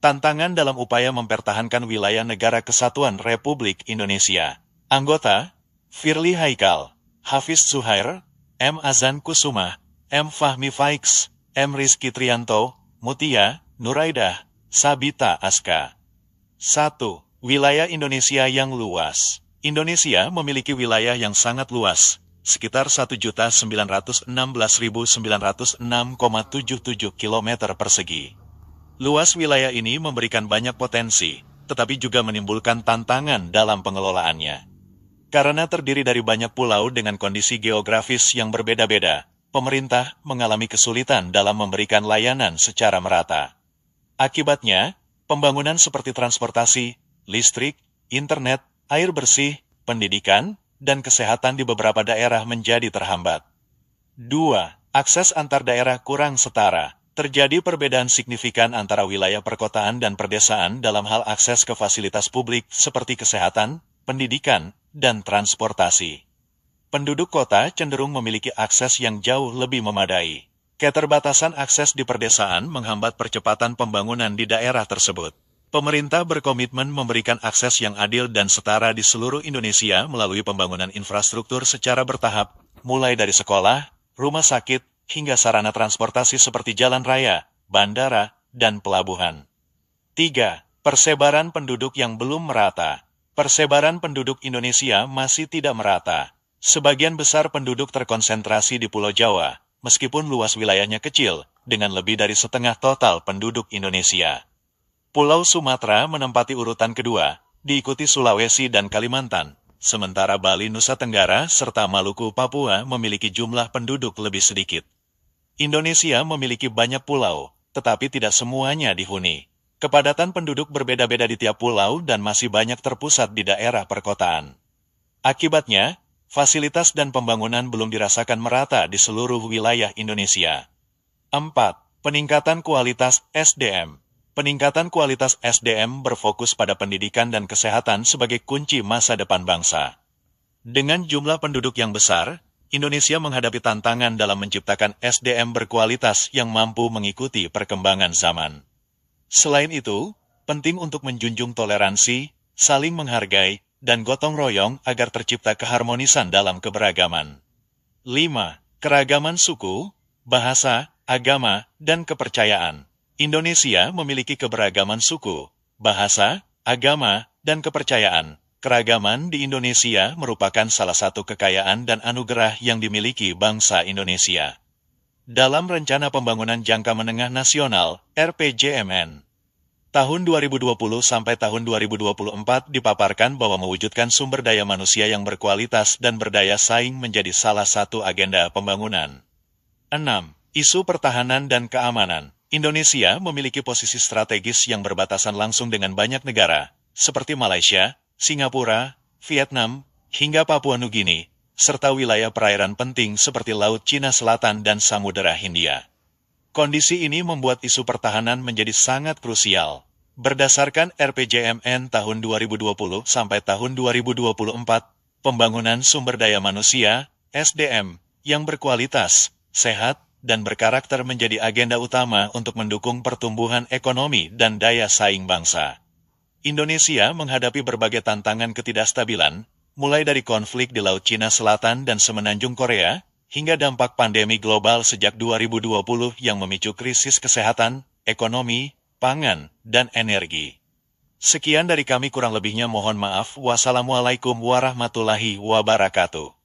Tantangan dalam upaya mempertahankan wilayah Negara Kesatuan Republik Indonesia. Anggota, Firly Haikal, Hafiz Zuhair, M. Azan Kusuma, M. Fahmi Faiks, M. Rizky Trianto, Mutia, Nuraidah, Sabita Aska. 1. Wilayah Indonesia yang luas. Indonesia memiliki wilayah yang sangat luas, sekitar 1.916.906,77 km persegi. Luas wilayah ini memberikan banyak potensi, tetapi juga menimbulkan tantangan dalam pengelolaannya. Karena terdiri dari banyak pulau dengan kondisi geografis yang berbeda-beda, pemerintah mengalami kesulitan dalam memberikan layanan secara merata. Akibatnya, pembangunan seperti transportasi, listrik, internet, air bersih, pendidikan, dan kesehatan di beberapa daerah menjadi terhambat. 2. Akses antar daerah kurang setara. Terjadi perbedaan signifikan antara wilayah perkotaan dan perdesaan dalam hal akses ke fasilitas publik seperti kesehatan, pendidikan, dan transportasi. Penduduk kota cenderung memiliki akses yang jauh lebih memadai. Keterbatasan akses di perdesaan menghambat percepatan pembangunan di daerah tersebut. Pemerintah berkomitmen memberikan akses yang adil dan setara di seluruh Indonesia melalui pembangunan infrastruktur secara bertahap, mulai dari sekolah, rumah sakit, hingga sarana transportasi seperti jalan raya, bandara, dan pelabuhan. 3. Persebaran penduduk yang belum merata. Persebaran penduduk Indonesia masih tidak merata. Sebagian besar penduduk terkonsentrasi di Pulau Jawa, meskipun luas wilayahnya kecil, dengan lebih dari setengah total penduduk Indonesia. Pulau Sumatera menempati urutan kedua, diikuti Sulawesi dan Kalimantan, sementara Bali, Nusa Tenggara, serta Maluku, Papua memiliki jumlah penduduk lebih sedikit. Indonesia memiliki banyak pulau, tetapi tidak semuanya dihuni. Kepadatan penduduk berbeda-beda di tiap pulau dan masih banyak terpusat di daerah perkotaan. Akibatnya, fasilitas dan pembangunan belum dirasakan merata di seluruh wilayah Indonesia. 4. Peningkatan kualitas SDM. Peningkatan kualitas SDM berfokus pada pendidikan dan kesehatan sebagai kunci masa depan bangsa. Dengan jumlah penduduk yang besar, Indonesia menghadapi tantangan dalam menciptakan SDM berkualitas yang mampu mengikuti perkembangan zaman. Selain itu, penting untuk menjunjung toleransi, saling menghargai, dan gotong royong agar tercipta keharmonisan dalam keberagaman. 5. Keragaman suku, bahasa, agama, dan kepercayaan. Indonesia memiliki keberagaman suku, bahasa, agama, dan kepercayaan. Keragaman di Indonesia merupakan salah satu kekayaan dan anugerah yang dimiliki bangsa Indonesia. Dalam Rencana Pembangunan Jangka Menengah Nasional, RPJMN, tahun 2020 sampai tahun 2024 dipaparkan bahwa mewujudkan sumber daya manusia yang berkualitas dan berdaya saing menjadi salah satu agenda pembangunan. 6. Isu pertahanan dan keamanan. Indonesia memiliki posisi strategis yang berbatasan langsung dengan banyak negara, seperti Malaysia, Singapura, Vietnam, hingga Papua Nugini, serta wilayah perairan penting seperti Laut Cina Selatan dan Samudera Hindia. Kondisi ini membuat isu pertahanan menjadi sangat krusial. Berdasarkan RPJMN tahun 2020 sampai tahun 2024, pembangunan sumber daya manusia, SDM, yang berkualitas, sehat, dan berkarakter menjadi agenda utama untuk mendukung pertumbuhan ekonomi dan daya saing bangsa. Indonesia menghadapi berbagai tantangan ketidakstabilan, mulai dari konflik di Laut Cina Selatan dan Semenanjung Korea, hingga dampak pandemi global sejak 2020 yang memicu krisis kesehatan, ekonomi, pangan, dan energi. Sekian dari kami, kurang lebihnya mohon maaf. Wassalamualaikum warahmatullahi wabarakatuh.